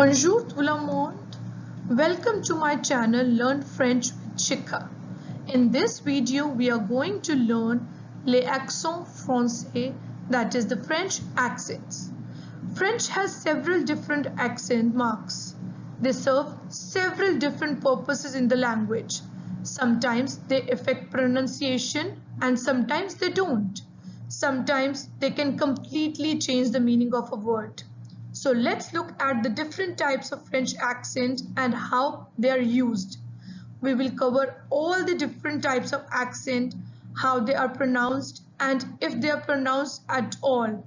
Bonjour tout le monde. Welcome to my channel Learn French with Shikha. In this video we are going to learn les accents français, that is the French accents. French has several different accent marks. They serve several different purposes in the language. Sometimes they affect pronunciation and sometimes they don't. Sometimes they can completely change the meaning of a word. So let's look at the different types of French accent and how they are used. We will cover all the different types of accent, how they are pronounced and if they are pronounced at all,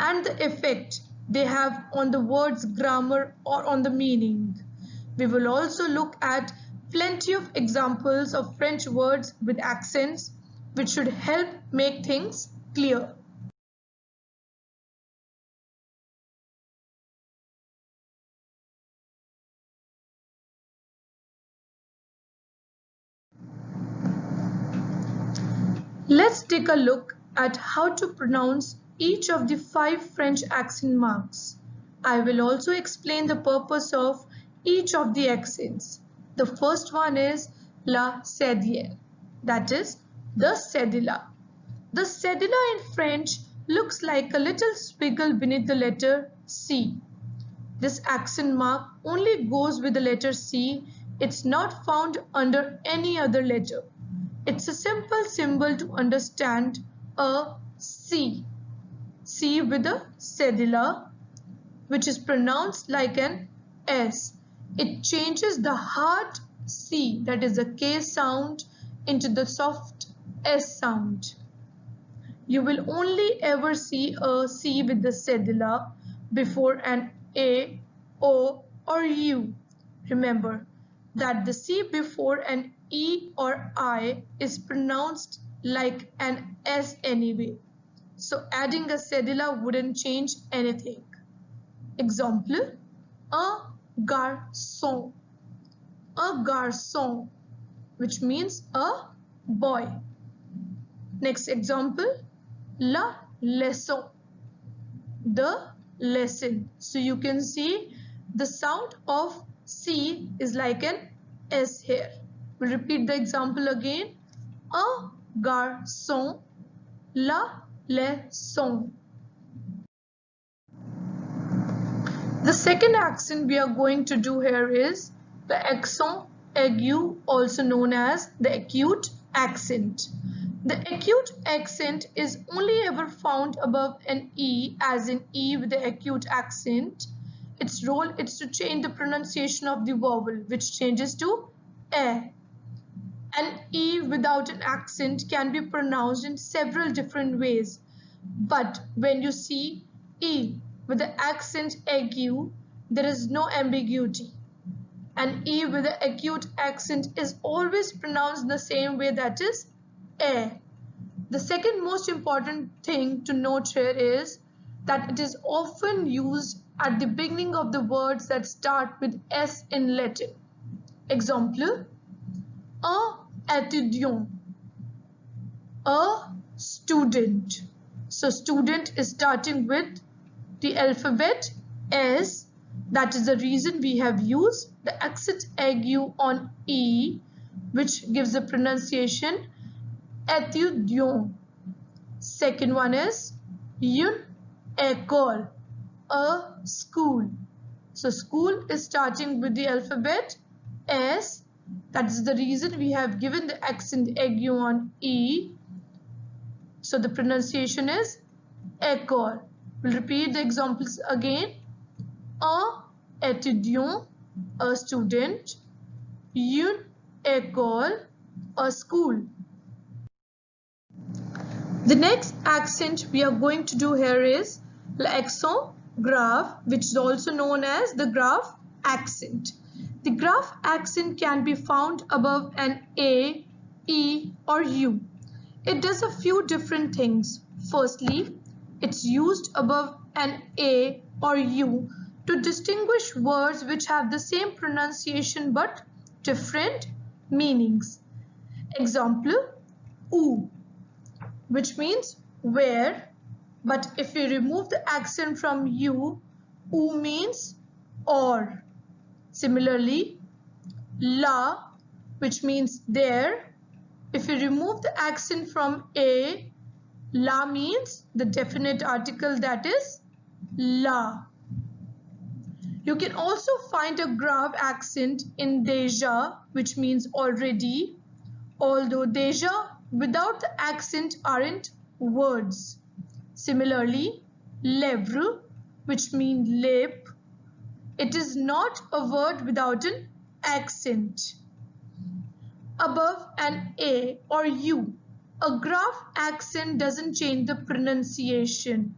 and the effect they have on the word's grammar or on the meaning. We will also look at plenty of examples of French words with accents which should help make things clear. Let's take a look at how to pronounce each of the 5 French accent marks. I will also explain the purpose of each of the accents. The first one is la cédille, that is the cédilla. The cédilla in French looks like a little squiggle beneath the letter C. This accent mark only goes with the letter C. It's not found under any other letter. It's a simple symbol to understand a C. C with a cedilla, which is pronounced like an S. It changes the hard C, that is a K sound, into the soft S sound. You will only ever see a C with the cedilla before an A, O or U. Remember that the C before an E or I is pronounced like an S anyway. So adding a cedilla wouldn't change anything. Example, un garçon. A garçon, which means a boy. Next example, la leçon. The lesson. So you can see the sound of C is like an S here. We'll repeat the example again. Un garçon, la leçon. The second accent we are going to do here is the accent aigu, also known as the acute accent. The acute accent is only ever found above an E, as in E with the acute accent. Its role is to change the pronunciation of the vowel, which changes to E. An E without an accent can be pronounced in several different ways. But when you see E with the accent aigu, there is no ambiguity. An E with the acute accent is always pronounced the same way, that is E. The second most important thing to note here is that it is often used at the beginning of the words that start with S in Latin. Example, un étudiant, a student. So student is starting with the alphabet S. That is the reason we have used the accent aigu on E, which gives the pronunciation étudiant. Second one is une école, a school. So school is starting with the alphabet S. That is the reason we have given the accent aigu on E. So the pronunciation is école. We'll repeat the examples again. Un étudiant, a student. Une école, a school. The next accent we are going to do here is l'accent grave, which is also known as the grave accent. The grave accent can be found above an A, E or U. It does a few different things. Firstly, it's used above an A or U to distinguish words which have the same pronunciation but different meanings. Example, où, which means where, but if we remove the accent from U, où means or. Similarly, la, which means there, if you remove the accent from a, la means the definite article, that is la. You can also find a grave accent in déjà, which means already, although déjà without the accent aren't words. Similarly, lèvre, which means lip, it is not a word without an accent. Above an A or U, a grave accent doesn't change the pronunciation.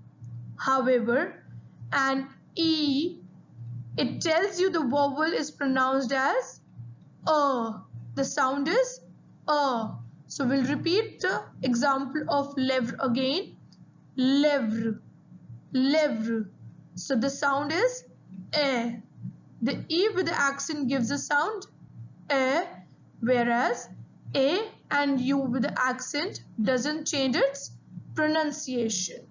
However, an E, it tells you the vowel is pronounced as a. The sound is a. So we'll repeat the example of lèvre again. Lèvre, lèvre. So the sound is a. The E with the accent gives a sound a, whereas A and U with the accent doesn't change its pronunciation.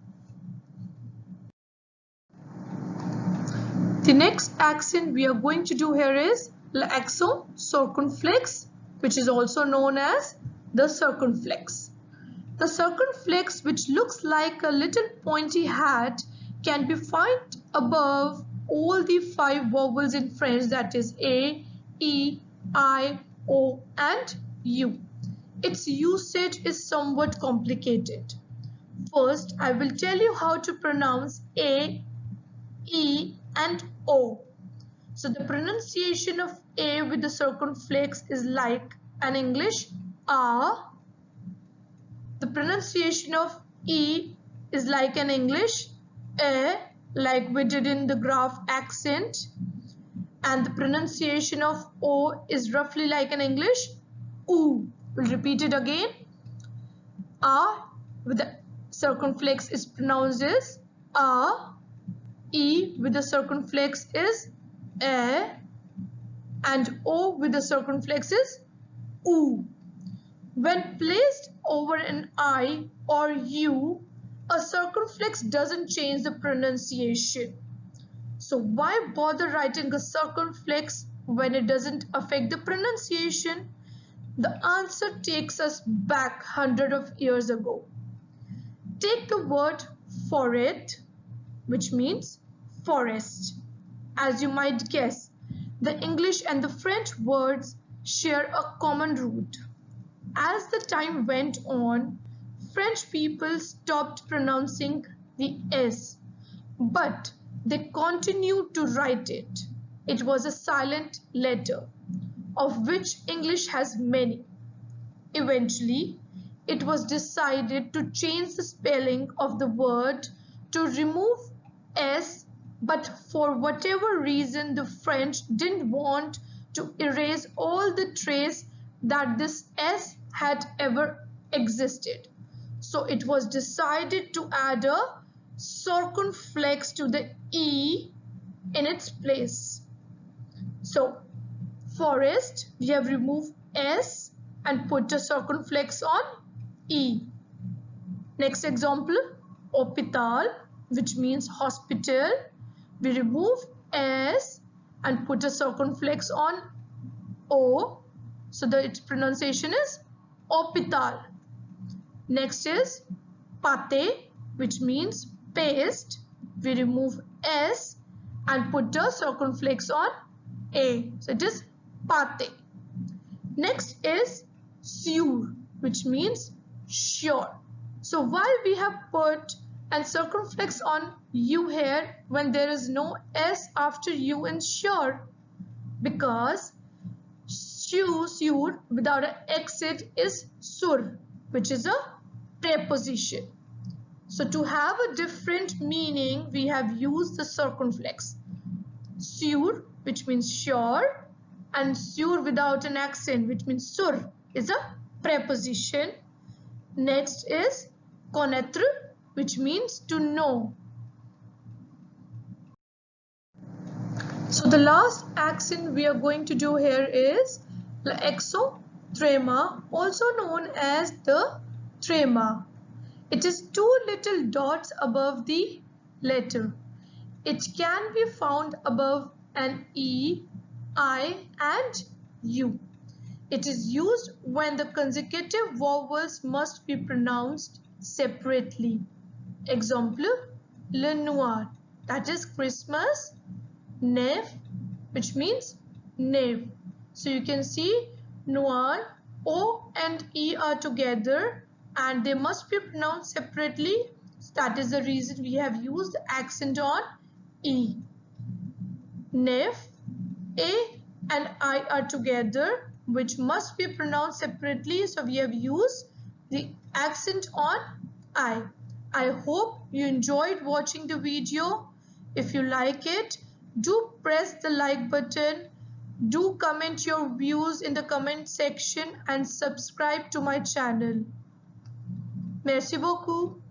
The next accent we are going to do here is l'accent circumflex, which is also known as the circumflex. The circumflex, which looks like a little pointy hat, can be found above all the 5 vowels in French, that is A, E, I, O and U. Its usage is somewhat complicated. First, I will tell you how to pronounce A, E and O. So the pronunciation of A with the circumflex is like an English A. The pronunciation of E is like an English A, like we did in the grave accent. And the pronunciation of O is roughly like an English oo. We'll repeat it again. A with the circumflex is pronounced as A. E with the circumflex is A. And O with the circumflex is oo. When placed over an I or U, a circumflex doesn't change the pronunciation. So why bother writing a circumflex when it doesn't affect the pronunciation? The answer takes us back hundreds of years ago. Take the word forêt, which means forest. As you might guess, the English and the French words share a common root. As the time went on, French people stopped pronouncing the S, but they continued to write it. It was a silent letter, of which English has many. Eventually, it was decided to change the spelling of the word to remove S, but for whatever reason the French didn't want to erase all the trace that this S had ever existed. So it was decided to add a circumflex to the E in its place. So forest, we have removed S and put a circumflex on E. Next example, hôpital, which means hospital. We remove S and put a circumflex on O, so that its pronunciation is hôpital. Next is pâté, which means paste. We remove S and put a circumflex on A, so it is pâté. Next is sûr, which means sure. So why we have put and circumflex on U here when there is no S after U in sure? Because sûr without an exit is sur, which is a preposition. So to have a different meaning, we have used the circumflex. Sûr, which means sure, and sûr without an accent, which means sur, is a preposition. Next is connaître, which means to know. So the last accent we are going to do here is l'accent tréma, also known as the tréma. It is 2 little dots above the letter. It can be found above and E, I and U. It is used when the consecutive vowels must be pronounced separately. Example, le noir, that is Christmas, neve, which means nave. So you can see noir, O and E are together and they must be pronounced separately. That is the reason we have used the accent on E. Neve, A and I are together, which must be pronounced separately. So we have used the accent on I. I hope you enjoyed watching the video. If you like it, do press the like button. Do comment your views in the comment section and subscribe to my channel. Merci beaucoup.